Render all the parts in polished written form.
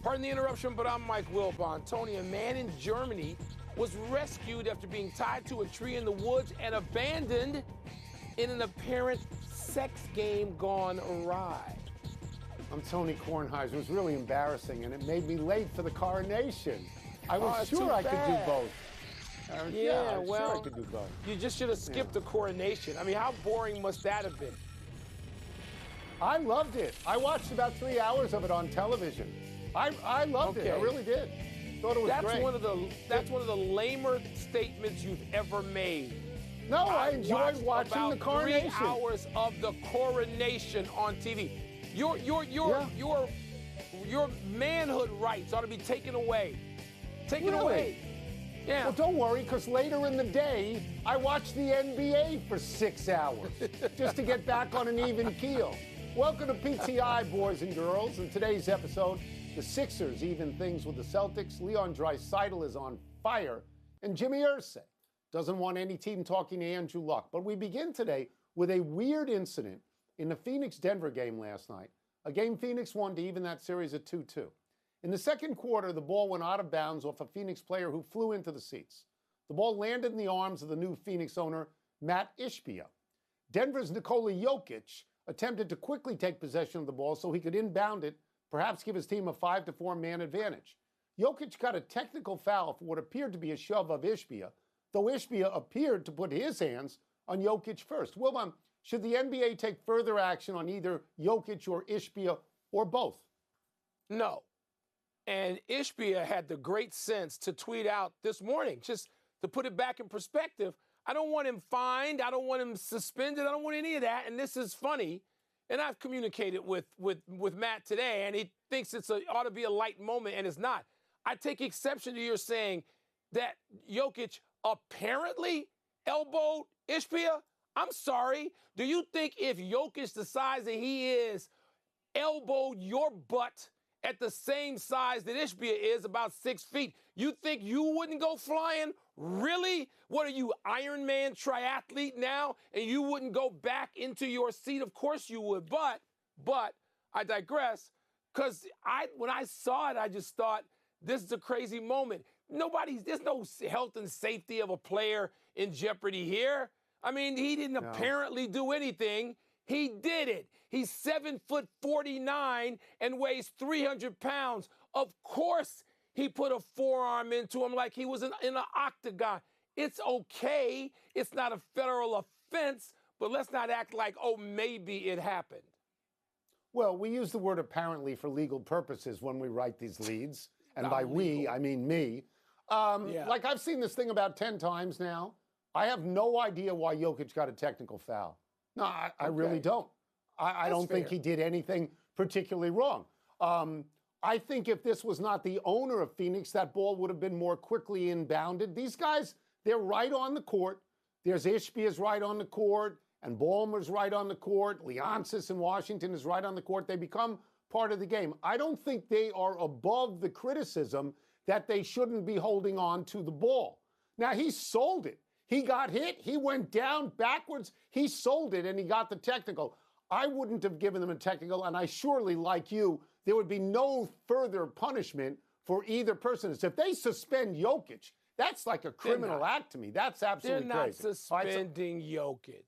Pardon the interruption, but I'm Mike Wilbon. Tony, a man in Germany was rescued after being tied to a tree in the woods and abandoned in an apparent sex game gone awry. I'm Tony Kornheiser. It was really embarrassing, and it made me late for the coronation. I was sure I could do both. Well, sure I could do both. You just should have skipped the coronation. I mean, how boring must that have been? I loved it. I watched about 3 hours of it on television. I loved it. I really did. Thought it was great. That's one of the lamer statements you've ever made. No, I enjoyed watching the coronation. 3 hours of the coronation on TV. Your manhood rights ought to be taken away. Taken away. Yeah. Well, don't worry, because later in the day, I watched the NBA for 6 hours just to get back on an even keel. Welcome to PTI, boys and girls. In today's episode, the Sixers even things with the Celtics. Leon Draisaitl is on fire, and Jimmy Irsay doesn't want any team talking to Andrew Luck. But we begin today with a weird incident in the Phoenix-Denver game last night, a game Phoenix won to even that series at 2-2. In the second quarter, the ball went out of bounds off a Phoenix player who flew into the seats. The ball landed in the arms of the new Phoenix owner, Matt Ishbia. Denver's Nikola Jokic attempted to quickly take possession of the ball so he could inbound it, perhaps give his team a 5-4 man advantage. Jokic got a technical foul for what appeared to be a shove of Ishbia, though Ishbia appeared to put his hands on Jokic first. Wilbon, should the NBA take further action on either Jokic or Ishbia or both? No. And Ishbia had the great sense to tweet out this morning, just to put it back in perspective. I don't want him fined. I don't want him suspended. I don't want any of that. And this is funny. And I've communicated with Matt today, and he thinks ought to be a light moment, and it's not. I take exception to your saying that Jokic apparently elbowed Ishbia. I'm sorry. Do you think if Jokic, the size that he is, elbowed your butt at the same size that Ishbia is, about 6 feet, you think you wouldn't go flying? Really? What are you, Iron Man triathlete now? And you wouldn't go back into your seat? Of course you would. But I digress, because when I saw it, I just thought, this is a crazy moment. There's no health and safety of a player in jeopardy here. I mean, he didn't apparently do anything. He did it. He's 7'49" and weighs 300 pounds. Of course, he put a forearm into him like he was in an octagon. It's okay. It's not a federal offense, but let's not act like, oh, maybe it happened. Well, we use the word apparently for legal purposes when we write these leads. And by we, I mean me. Like, I've seen this thing about 10 times now. I have no idea why Jokic got a technical foul. No, I really don't. I don't think he did anything particularly wrong. I think if this was not the owner of Phoenix, that ball would have been more quickly inbounded. These guys, they're right on the court. There's Ishbia's right on the court, and Ballmer's right on the court. Leonsis in Washington is right on the court. They become part of the game. I don't think they are above the criticism that they shouldn't be holding on to the ball. Now, he sold it. He got hit. He went down backwards. He sold it, and he got the technical. I wouldn't have given them a technical, and I surely, like you, there would be no further punishment for either person. So if they suspend Jokic, that's like a criminal act to me. That's absolutely crazy. They're not suspending Jokic.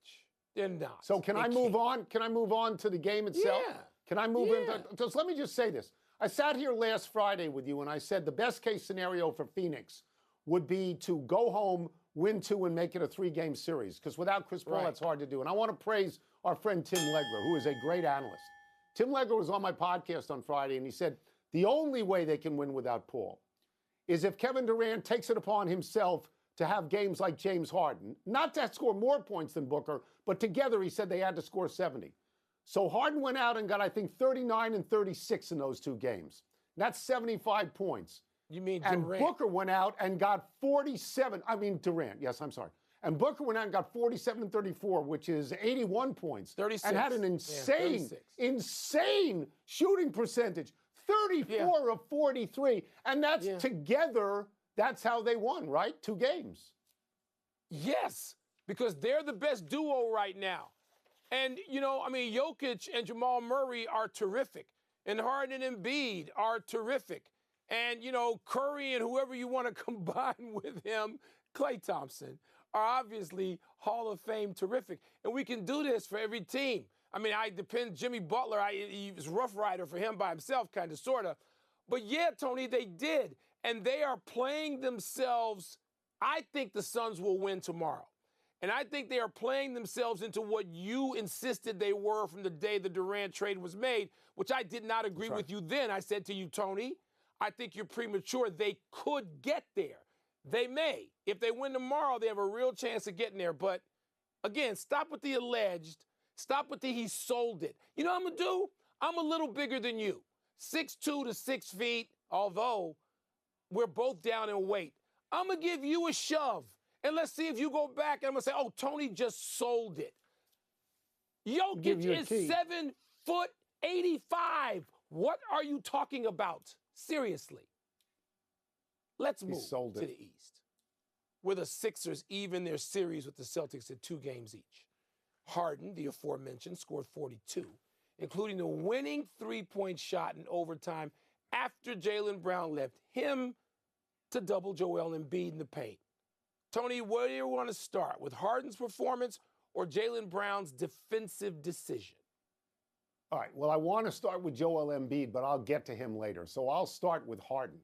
They're not. So can I move on? Can I move on to the game itself? Yeah. Can I move into? Because let me just say this. I sat here last Friday with you, and I said the best case scenario for Phoenix would be to go home, win 2, and make it a 3-game series. Because without Chris Paul, that's hard to do. And I want to praise our friend Tim Legler, who is a great analyst. Tim Legler was on my podcast on Friday, and he said the only way they can win without Paul is if Kevin Durant takes it upon himself to have games like James Harden. Not to score more points than Booker, but together he said they had to score 70. So Harden went out and got, I think, 39 and 36 in those 2 games. That's 75 points. You mean and Durant? Booker went out and got 47. I mean Durant. Yes, I'm sorry. And Booker went out and got 47 and 34, which is 81 points. 36. And had an insane shooting percentage. 34 of 43. And that's together, that's how they won, right? 2 games. Yes, because they're the best duo right now. And, Jokic and Jamal Murray are terrific. and Harden and Embiid are terrific. And, Curry and whoever you want to combine with him, Klay Thompson, are obviously Hall of Fame terrific. And we can do this for every team. I mean, Jimmy Butler, he was Rough Rider for him by himself, kind of, sort of. But yeah, Tony, they did. And they are playing themselves. I think the Suns will win tomorrow. And I think they are playing themselves into what you insisted they were from the day the Durant trade was made, which I did not agree with you then. I said to you, Tony, I think you're premature. They could get there. They may. If they win tomorrow, they have a real chance of getting there. But, again, stop with the alleged. Stop with the he sold it. You know what I'm going to do? I'm a little bigger than you. 6'2" to 6 feet, although we're both down in weight. I'm going to give you a shove. And let's see if you go back and I'm going to say, oh, Tony just sold it. Jokic is 7'85". What are you talking about? Seriously. Let's move to the East, where the Sixers even their series with the Celtics at 2 games each. Harden, the aforementioned, scored 42, including the winning 3-point shot in overtime after Jaylen Brown left him to double Joel Embiid in the paint. Tony, where do you want to start, with Harden's performance or Jaylen Brown's defensive decision? All right, well, I want to start with Joel Embiid, but I'll get to him later. So I'll start with Harden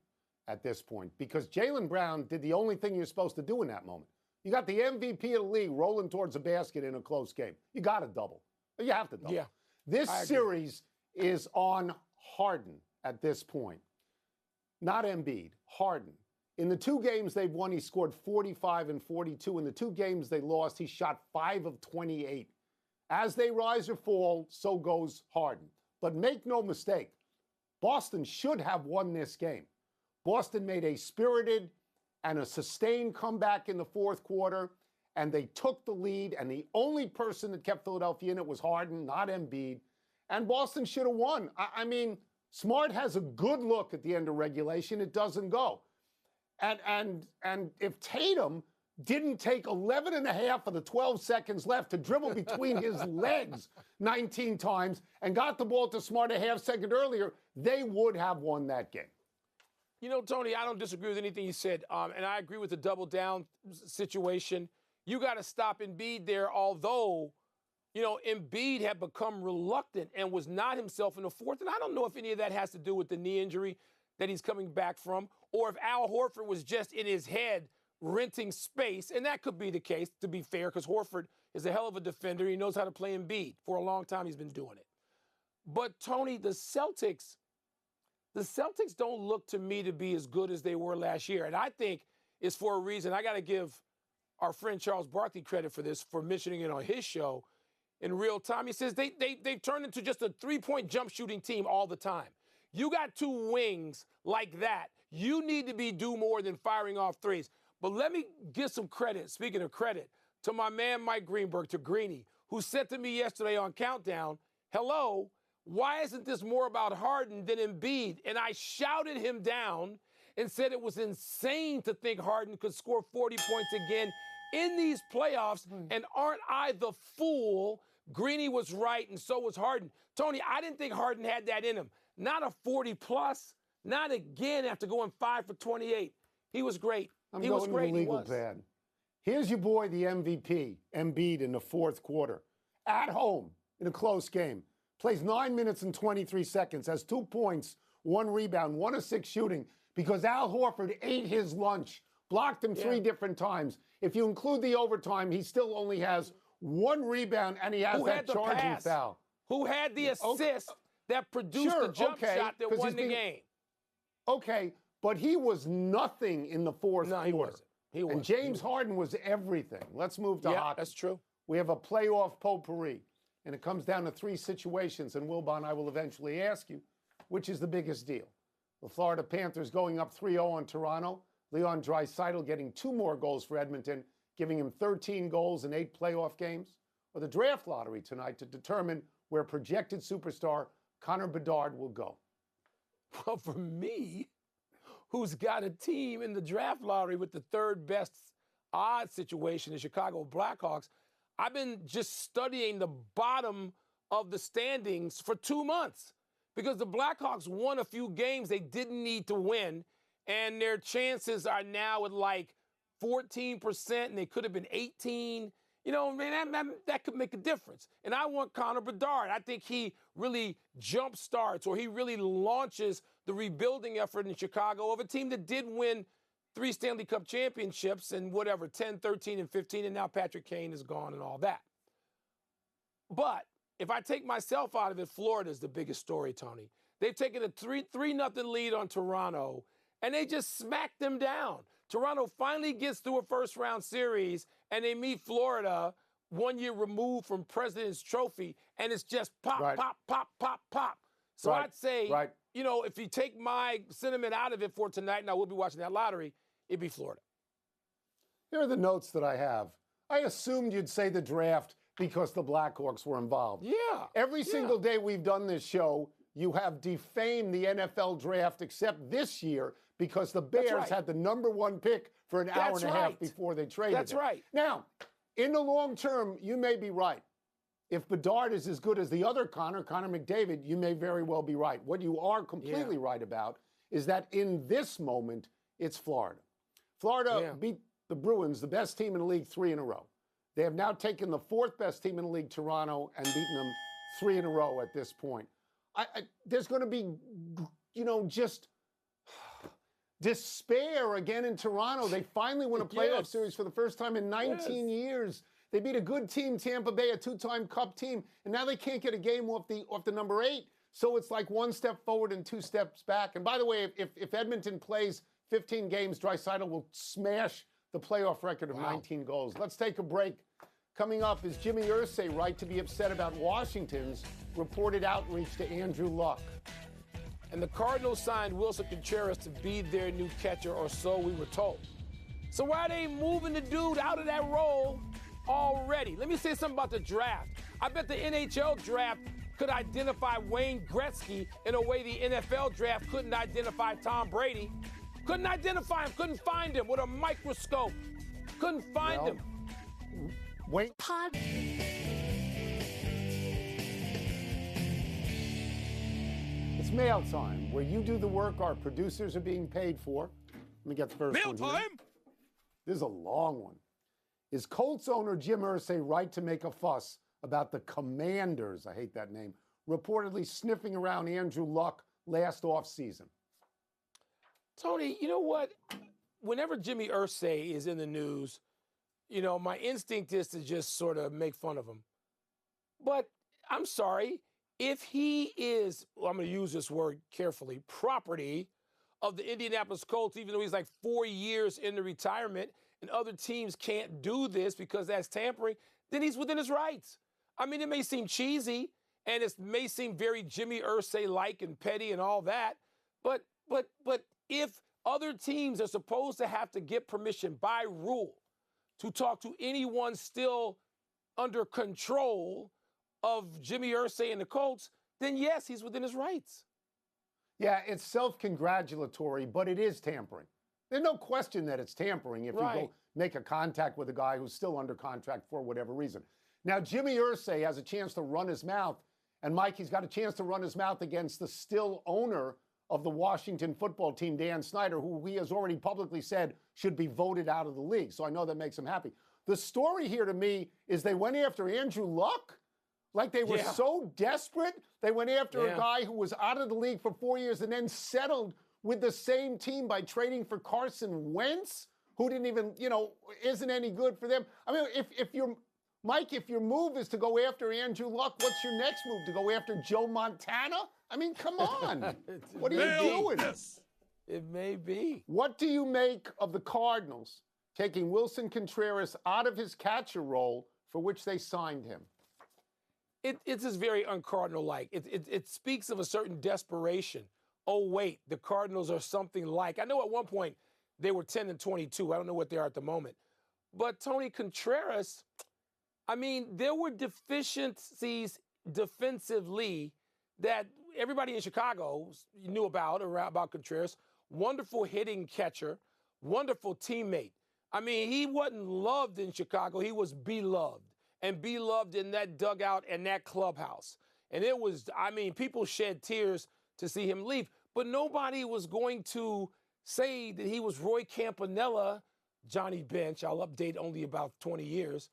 at this point, because Jaylen Brown did the only thing you're supposed to do in that moment. You got the MVP of the league rolling towards a basket in a close game. You got to double. You have to double. Yeah, this series is on Harden at this point, not Embiid, Harden. In the 2 games they've won, he scored 45 and 42. In the 2 games they lost, he shot 5 of 28. As they rise or fall, so goes Harden. But make no mistake, Boston should have won this game. Boston made a spirited and a sustained comeback in the 4th quarter, and they took the lead, and the only person that kept Philadelphia in it was Harden, not Embiid, and Boston should have won. I mean, Smart has a good look at the end of regulation. It doesn't go. And if Tatum didn't take 11 and a half of the 12 seconds left to dribble between his legs 19 times and got the ball to Smart a half second earlier, they would have won that game. You know, Tony, I don't disagree with anything you said, and I agree with the double down situation. You got to stop Embiid there, although, Embiid had become reluctant and was not himself in the 4th, and I don't know if any of that has to do with the knee injury that he's coming back from, or if Al Horford was just in his head renting space, and that could be the case, to be fair, because Horford is a hell of a defender. He knows how to play Embiid. For a long time, he's been doing it. But, Tony, the Celtics don't look to me to be as good as they were last year, and I think it's for a reason. I got to give our friend Charles Barkley credit for this, for mentioning it on his show in real time. He says they've turned into just a 3-point jump shooting team all the time. You got 2 wings like that. You need to be do more than firing off threes. But let me give some credit, speaking of credit, to my man Mike Greenberg, to Greeny, who said to me yesterday on Countdown, hello, why isn't this more about Harden than Embiid? And I shouted him down and said it was insane to think Harden could score 40 points again in these playoffs. And aren't I the fool? Greeny was right, and so was Harden. Tony, I didn't think Harden had that in him. Not a 40-plus. Not again after going 5 for 28. He was great. He was great. I'm going to the legal pad. Here's your boy, the MVP, Embiid, in the 4th quarter. At home, in a close game. Plays 9 minutes and 23 seconds. Has 2 points, 1 rebound, 1 of 6 shooting, because Al Horford ate his lunch. Blocked him 3 different times. If you include the overtime, he still only has 1 rebound, and he has that charging foul. Who had the assist that produced the jump shot that won the game? Okay, but he was nothing in the 4th quarter. He wasn't. And James Harden was everything. Let's move to hockey. That's true. We have a playoff potpourri, and it comes down to 3 situations, and Wilbon, I will eventually ask you, which is the biggest deal? The Florida Panthers going up 3-0 on Toronto. Leon Draisaitl getting 2 more goals for Edmonton, giving him 13 goals in 8 playoff games. Or the draft lottery tonight to determine where projected superstar Connor Bedard will go. Well, for me, who's got a team in the draft lottery with the 3rd best odds situation, the Chicago Blackhawks, I've been just studying the bottom of the standings for 2 months because the Blackhawks won a few games they didn't need to win, and their chances are now at like 14%, and they could have been 18. You know, man, that could make a difference. And I want Connor Bedard. I think he really jumpstarts, or he really launches the rebuilding effort in Chicago of a team that did win 3 Stanley Cup championships and whatever, 10, 13, and 15, and now Patrick Kane is gone and all that. But if I take myself out of it, Florida's the biggest story, Tony. They've taken a 3-0 lead on Toronto, and they just smacked them down. Toronto finally gets through a first-round series, and they meet Florida 1 year removed from President's Trophy, and it's just pop, pop, pop, pop, pop. So I'd say, you know, if you take my sentiment out of it for tonight, and I will be watching that lottery, it'd be Florida. Here are the notes that I have. I assumed you'd say the draft because the Blackhawks were involved. Yeah. Every single day we've done this show, you have defamed the NFL draft, except this year, because the Bears had the #1 pick for an hour and a half before they traded That's right. Now, in the long term, you may be right. If Bedard is as good as the other Connor McDavid, you may very well be right. What you are completely right about is that in this moment, it's Florida. Florida beat the Bruins, the best team in the league, 3 in a row. They have now taken the 4th best team in the league, Toronto, and beaten them 3 in a row at this point. There's going to be, you know, just despair again in Toronto. They finally won a playoff series for the first time in 19 years. They beat a good team, Tampa Bay, a 2-time Cup team, and now they can't get a game off the number 8. So it's like 1 step forward and 2 steps back. And by the way, if Edmonton plays 15 games, Draisaitl will smash the playoff record of 19 goals. Let's take a break. Coming up, is Jimmy Irsay right to be upset about Washington's reported outreach to Andrew Luck? And the Cardinals signed Wilson Contreras to be their new catcher, or so we were told. So why are they moving the dude out of that role already? Let me say something about the draft. I bet the NHL draft could identify Wayne Gretzky in a way the NFL draft couldn't identify Tom Brady. Couldn't identify him, couldn't find him with a microscope. Couldn't find him. Wait. It's mail time, where you do the work our producers are being paid for. Let me get the first one. Mail time? This is a long one. Is Colts owner Jim Irsay right to make a fuss about the Commanders, I hate that name, reportedly sniffing around Andrew Luck last offseason? Tony, you know what? Whenever Jimmy Irsay is in the news, you know, my instinct is to just sort of make fun of him. But I'm sorry, if he is, well, I'm going to use this word carefully, property of the Indianapolis Colts, even though he's like 4 years into retirement and other teams can't do this because that's tampering, then he's within his rights. I mean, it may seem cheesy and it may seem very Jimmy Irsay-like and petty and all that, but if other teams are supposed to have to get permission by rule to talk to anyone still under control of Jimmy Irsay and the Colts, then yes, he's within his rights. Yeah, it's self-congratulatory, but it is tampering. There's no question that it's tampering if you go make a contact with a guy who's still under contract for whatever reason. Now, Jimmy Irsay has a chance to run his mouth, and Mike, he's got a chance to run his mouth against the still owner of the Washington football team, Dan Snyder, who he has already publicly said should be voted out of the league. So I know that makes him happy. The story here to me is they went after Andrew Luck. Like they were so desperate, they went after a guy who was out of the league for 4 years and then settled with the same team by trading for Carson Wentz, who didn't even, you know, isn't any good for them. I mean, if your move is to go after Andrew Luck, what's your next move? To go after Joe Montana? I mean, come on. What are you doing? It may be. What do you make of the Cardinals taking Wilson Contreras out of his catcher role for which they signed him? It's just very un-Cardinal-like. It speaks of a certain desperation. Oh, wait, the Cardinals are something like. I know at one point they were 10-22. I don't know what they are at the moment. But Tony Contreras, I mean, there were deficiencies defensively that everybody in Chicago knew about Contreras. Wonderful hitting catcher, wonderful teammate. I mean, he wasn't loved in Chicago. He was beloved, and beloved in that dugout and that clubhouse. And it was, I mean, people shed tears to see him leave. But nobody was going to say that he was Roy Campanella, Johnny Bench, I'll update only about 20 years,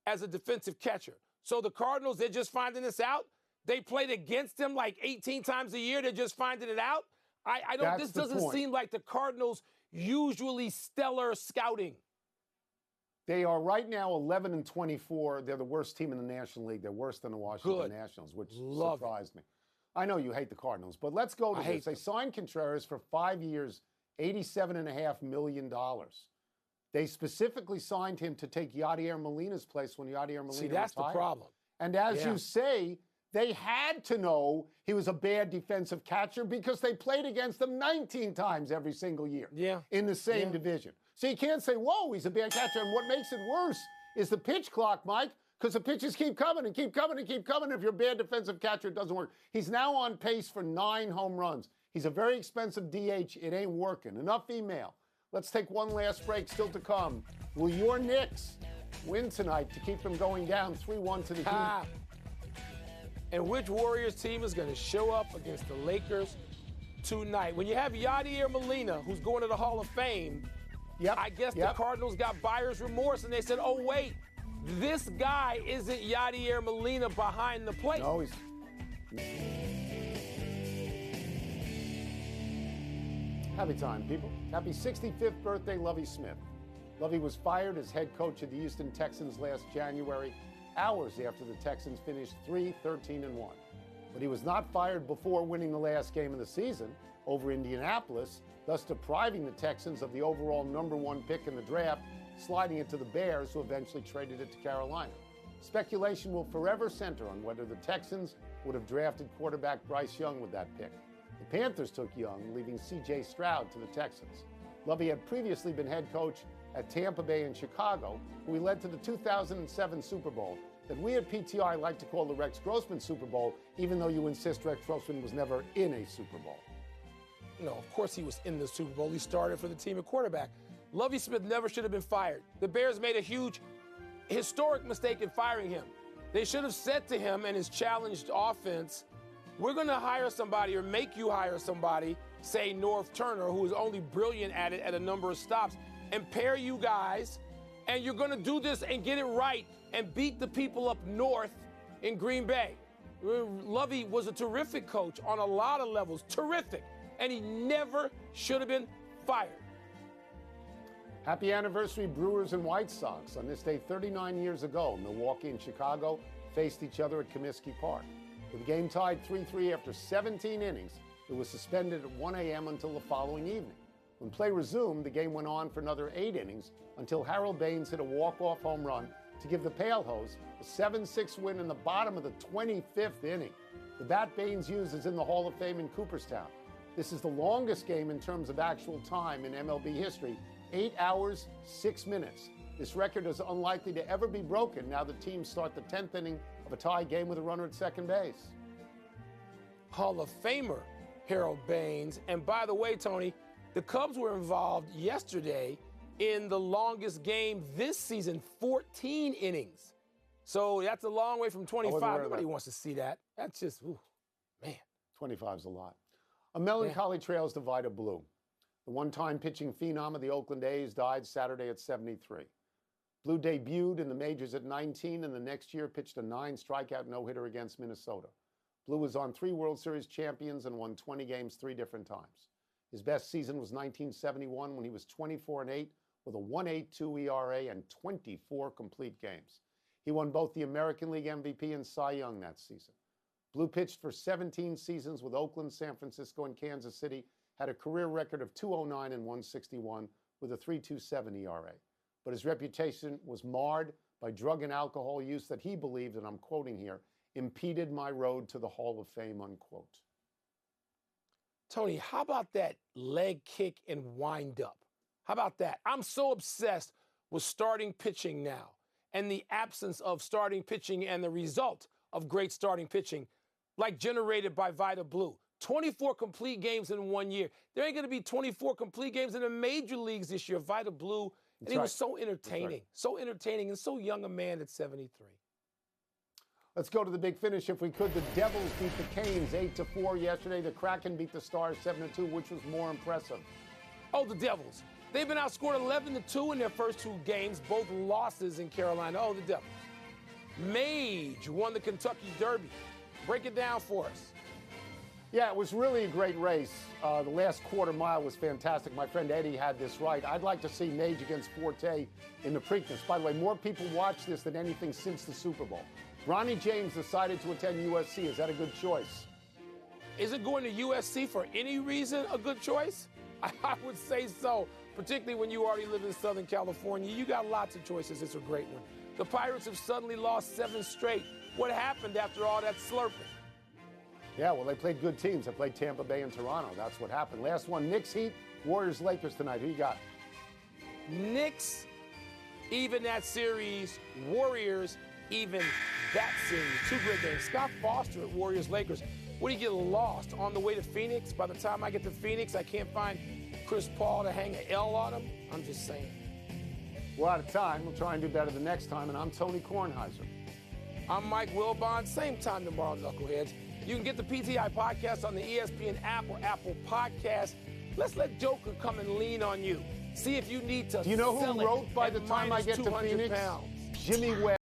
as a defensive catcher. So the Cardinals, they're just finding this out. They played against him like 18 times a year. They're just finding it out. I don't. This doesn't seem like the Cardinals' usually stellar scouting. They are right now 11-24. They're the worst team in the National League. They're worse than the Washington Nationals, which surprised me. I know you hate the Cardinals, but let's go to this. They signed Contreras for 5 years, $87.5 million. They specifically signed him to take Yadier Molina's place when Yadier Molina retired. That's the problem. And as you say, they had to know he was a bad defensive catcher because they played against him 19 times every single year in the same division. So you can't say, whoa, he's a bad catcher. And what makes it worse is the pitch clock, Mike, because the pitches keep coming and keep coming and keep coming. If you're a bad defensive catcher, it doesn't work. He's now on pace for 9 home runs. He's a very expensive DH. It ain't working. Enough email. Let's take one last break. Still to come. Will your Knicks win tonight to keep them going down 3-1 to the Heat? And which Warriors team is going to show up against the Lakers tonight? When you have Yadier Molina, who's going to the Hall of Fame, I guess the Cardinals got buyer's remorse, and they said, oh, wait, this guy isn't Yadier Molina behind the plate. No, he's... Happy time, people. Happy 65th birthday, Lovie Smith. Lovie was fired as head coach of the Houston Texans last January, hours after the Texans finished 3-13-1. But he was not fired before winning the last game of the season over Indianapolis, thus depriving the Texans of the overall #1 pick in the draft, sliding it to the Bears, who eventually traded it to Carolina. Speculation will forever center on whether the Texans would have drafted quarterback Bryce Young with that pick. The Panthers took Young, leaving C.J. Stroud to the Texans. Lovie had previously been head coach at Tampa Bay and Chicago, who he led to the 2007 Super Bowl, that we at PTI like to call the Rex Grossman Super Bowl, even though you insist Rex Grossman was never in a Super Bowl. No, of course he was in the Super Bowl. He started for the team at quarterback. Lovie Smith never should have been fired. The Bears made a huge, historic mistake in firing him. They should have said to him and his challenged offense, we're going to hire somebody or make you hire somebody, say North Turner, who is only brilliant at it at a number of stops, and pair you guys, and you're going to do this and get it right and beat the people up north in Green Bay. Lovie was a terrific coach on a lot of levels, terrific, and he never should have been fired. Happy anniversary, Brewers and White Sox. On this day 39 years ago, Milwaukee and Chicago faced each other at Comiskey Park. With the game tied 3-3 after 17 innings, it was suspended at 1 a.m. until the following evening. When play resumed, the game went on for another 8 innings until Harold Baines hit a walk-off home run to give the Pale Hose a 7-6 win in the bottom of the 25th inning. The bat Baines used is in the Hall of Fame in Cooperstown. This is the longest game in terms of actual time in MLB history, 8 hours, 6 minutes. This record is unlikely to ever be broken now the teams start the 10th inning of a tie game with a runner at second base. Hall of Famer Harold Baines. And by the way, Tony, the Cubs were involved yesterday in the longest game this season, 14 innings. So that's a long way from 25. Nobody wants to see that. That's just, ooh, man. 25 is a lot. A melancholy trails the Vida Blue. The one-time pitching phenom of the Oakland A's died Saturday at 73. Blue debuted in the majors at 19 and the next year pitched a 9-strikeout no-hitter against Minnesota. Blue was on 3 World Series champions and won 20 games 3 different times. His best season was 1971 when he was 24-8 with a 1.82 ERA and 24 complete games. He won both the American League MVP and Cy Young that season. Blue pitched for 17 seasons with Oakland, San Francisco, and Kansas City, had a career record of 209 and 161 with a 3.27 ERA. But his reputation was marred by drug and alcohol use that he believed, and I'm quoting here, impeded my road to the Hall of Fame, unquote. Tony, how about that leg kick and wind up? How about that? I'm so obsessed with starting pitching now and the absence of starting pitching and the result of great starting pitching, like generated by Vida Blue. 24 complete games in 1 year. There ain't going to be 24 complete games in the major leagues this year. Vida Blue, and he was so entertaining, so entertaining, and so young a man at 73. Let's go to the big finish if we could. The Devils beat the Canes 8-4 yesterday. The Kraken beat the Stars 7-2, which was more impressive. Oh, the Devils. They've been outscored 11-2 in their first 2 games, both losses in Carolina. Oh, the Devils. Mage won the Kentucky Derby. Break it down for us. Yeah, it was really a great race. The last quarter mile was fantastic. My friend Eddie had this right. I'd like to see Mage against Forte in the Preakness. By the way, more people watch this than anything since the Super Bowl. Ronnie James decided to attend USC. Is that a good choice? Is it going to USC for any reason a good choice? I would say so, particularly when you already live in Southern California. You got lots of choices. It's a great one. The Pirates have suddenly lost 7 straight. What happened after all that slurping? Yeah, well, they played good teams. They played Tampa Bay and Toronto. That's what happened. Last one, Knicks Heat, Warriors Lakers tonight. Who you got? Knicks even that series. Warriors even that series. 2 great games. Scott Foster at Warriors Lakers. What do you get lost on the way to Phoenix? By the time I get to Phoenix, I can't find Chris Paul to hang an L on him. I'm just saying. We're out of time. We'll try and do better the next time. And I'm Tony Kornheiser. I'm Mike Wilbon. Same time tomorrow, Knuckleheads. You can get the PTI podcast on the ESPN app or Apple Podcast. Let's let Joker come and lean on you. See if you need to. Do you know who wrote by the time I get to Phoenix? Pounds. Jimmy Webb.